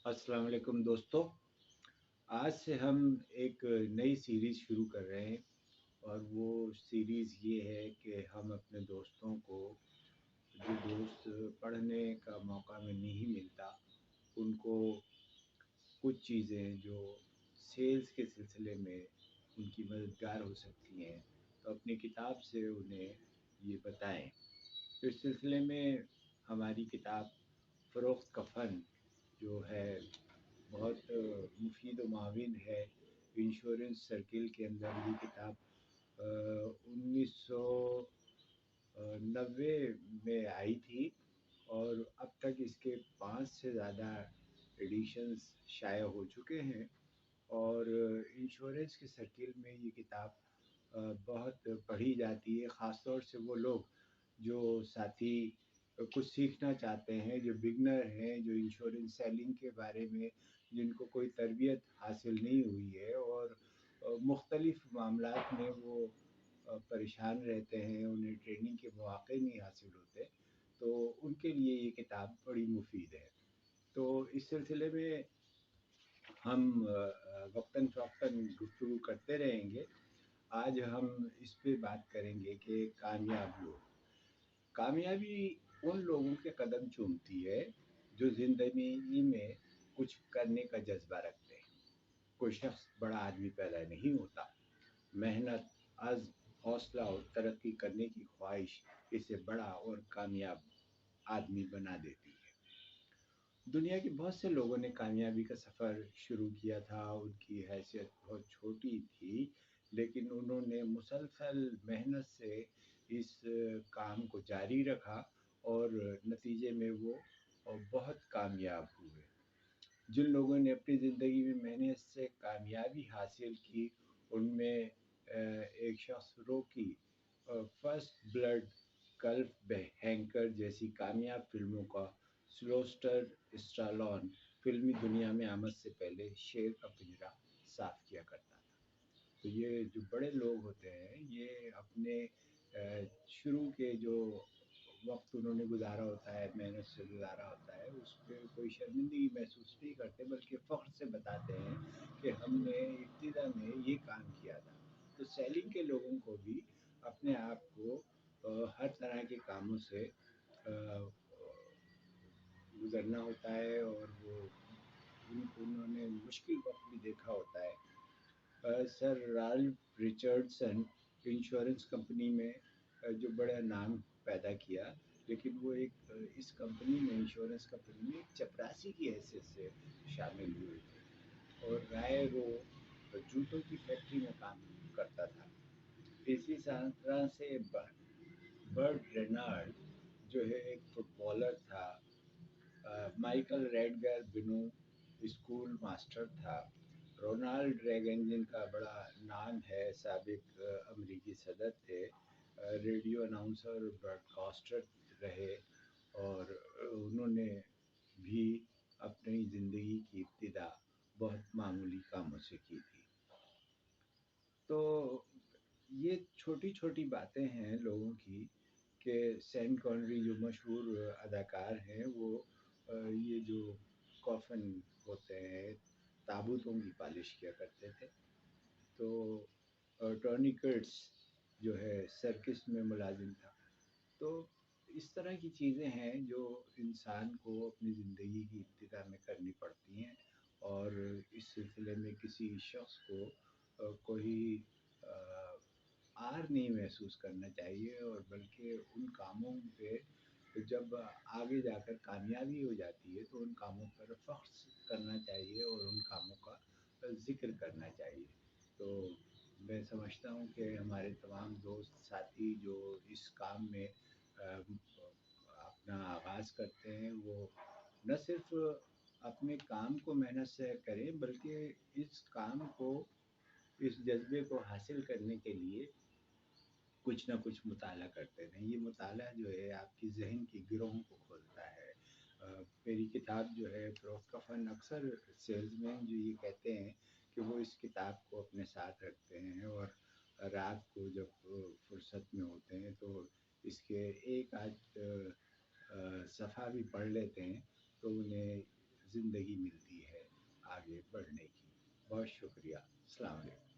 अस्सलाम वालेकुम दोस्तों। आज से हम एक नई सीरीज़ शुरू कर रहे हैं और वो सीरीज़ ये है कि हम अपने दोस्तों को, जो दोस्त पढ़ने का मौका में नहीं मिलता, उनको कुछ चीज़ें जो सेल्स के सिलसिले में उनकी मददगार हो सकती हैं, तो अपनी किताब से उन्हें ये बताएं। तो इस सिलसिले में हमारी किताब फ़रोख्त का फ़न जो है बहुत मुफीद व माविन है। इंश्योरेंस सर्किल के अंदर ये किताब 1990 में आई थी और अब तक इसके 5 से ज़्यादा एडिशंस शाया हो चुके हैं। और इंश्योरेंस के सर्किल में ये किताब बहुत पढ़ी जाती है, ख़ास तौर से वो लोग जो साथी कुछ सीखना चाहते हैं, जो बिगनर हैं, जो इंश्योरेंस सेलिंग के बारे में जिनको कोई तरबियत हासिल नहीं हुई है और मुख्तलिफ़ मामलात में वो परेशान रहते हैं, उन्हें ट्रेनिंग के मौक़े नहीं हासिल होते, तो उनके लिए ये किताब बड़ी मुफ़ीद है। तो इस सिलसिले में हम वक़्तन फ़वक़्तन गुफ्तगू करते रहेंगे। आज हम इस पे बात करेंगे कि कामयाब लोग। कामयाबी उन लोगों के कदम चूमती है जो ज़िंदगी में कुछ करने का जज़्बा रखते हैं। कोई शख़्स बड़ा आदमी पैदा नहीं होता। मेहनत, अज़्म, हौसला और तरक्की करने की ख्वाहिश इसे बड़ा और कामयाब आदमी बना देती है। दुनिया के बहुत से लोगों ने कामयाबी का सफ़र शुरू किया था, उनकी हैसियत बहुत छोटी थी, लेकिन उन्होंने मुसलसल मेहनत से इस काम को जारी रखा और नतीजे में वो बहुत कामयाब हुए। जिन लोगों ने अपनी ज़िंदगी में मेहनत से कामयाबी हासिल की, उनमें एक शख्स रॉकी, फर्स्ट ब्लड, कल्फ हैंकर जैसी कामयाब फ़िल्मों का सिलवेस्टर स्टालोन फ़िल्मी दुनिया में आमद से पहले शेर का पिंजरा साफ़ किया करता था। तो ये जो बड़े लोग होते हैं, ये अपने शुरू के जो वक़्त उन्होंने गुज़ारा होता है, मेहनत से गुज़ारा होता है, उस पे कोई शर्मिंदगी महसूस नहीं करते, बल्कि फ़ख्र से बताते हैं कि हमने इब्तिदा में ये काम किया था। तो सेलिंग के लोगों को भी अपने आप को हर तरह के कामों से गुज़रना होता है और वो उन्होंने मुश्किल वक़्त भी देखा होता है। Sir Ralph Richardson insurance company में जो बड़ा नाम पैदा किया, लेकिन वो इस कंपनी में, इंश्योरेंस कंपनी में एक चपरासी की हैसियत से शामिल हुए थे और राय रो जूतों की फैक्ट्री में काम करता था। इसी तरह से बर्ट रेनाल्ड जो है एक फुटबॉलर था। माइकल रेडगर बिनो स्कूल मास्टर था। रोनाल्ड रेगन जिनका बड़ा नाम है, साबिक अमेरिकी सदर थे, रेडियो अनाउंसर और ब्रॉडकास्टर रहे और उन्होंने भी अपनी ज़िंदगी की इब्तिदा बहुत मामूली कामों से की थी। तो ये छोटी-छोटी बातें हैं लोगों की कि सेन कॉनरी जो मशहूर अदाकार हैं, वो ये जो कॉफ़न होते हैं, ताबूतों की पालिश किया करते थे। तो टॉनी कर्ट्स जो है सर्कस में मुलाज़िम था। तो इस तरह की चीज़ें हैं जो इंसान को अपनी ज़िंदगी की इब्तिदा में करनी पड़ती हैं और इस सिलसिले में किसी शख़्स को कोई अ, आर नहीं महसूस करना चाहिए और बल्कि उन कामों पे जब आगे जाकर कामयाबी हो जाती है, तो उन कामों पर फ़ख्र करना चाहिए और उन कामों का ज़िक्र करना चाहिए। तो मैं समझता हूँ कि हमारे तमाम दोस्त साथी जो इस काम में अपना आगाज़ करते हैं, वो न सिर्फ़ अपने काम को मेहनत से करें, बल्कि इस काम को, इस जज़्बे को हासिल करने के लिए कुछ न कुछ मुताला करते रहें। ये मुताला जो है आपकी ज़हन की गिरोह को खोलता है। मेरी किताब जो है फ़रोख्त का फ़न, अक्सर सेल्समैन जो ये कहते हैं कि वो इस किताब को अपने साथ रखते हैं और रात को जब फुर्सत में होते हैं तो इसके एक आध सफ़ा भी पढ़ लेते हैं, तो उन्हें ज़िंदगी मिलती है आगे बढ़ने की। बहुत शुक्रिया। अस्सलाम वालेकुम।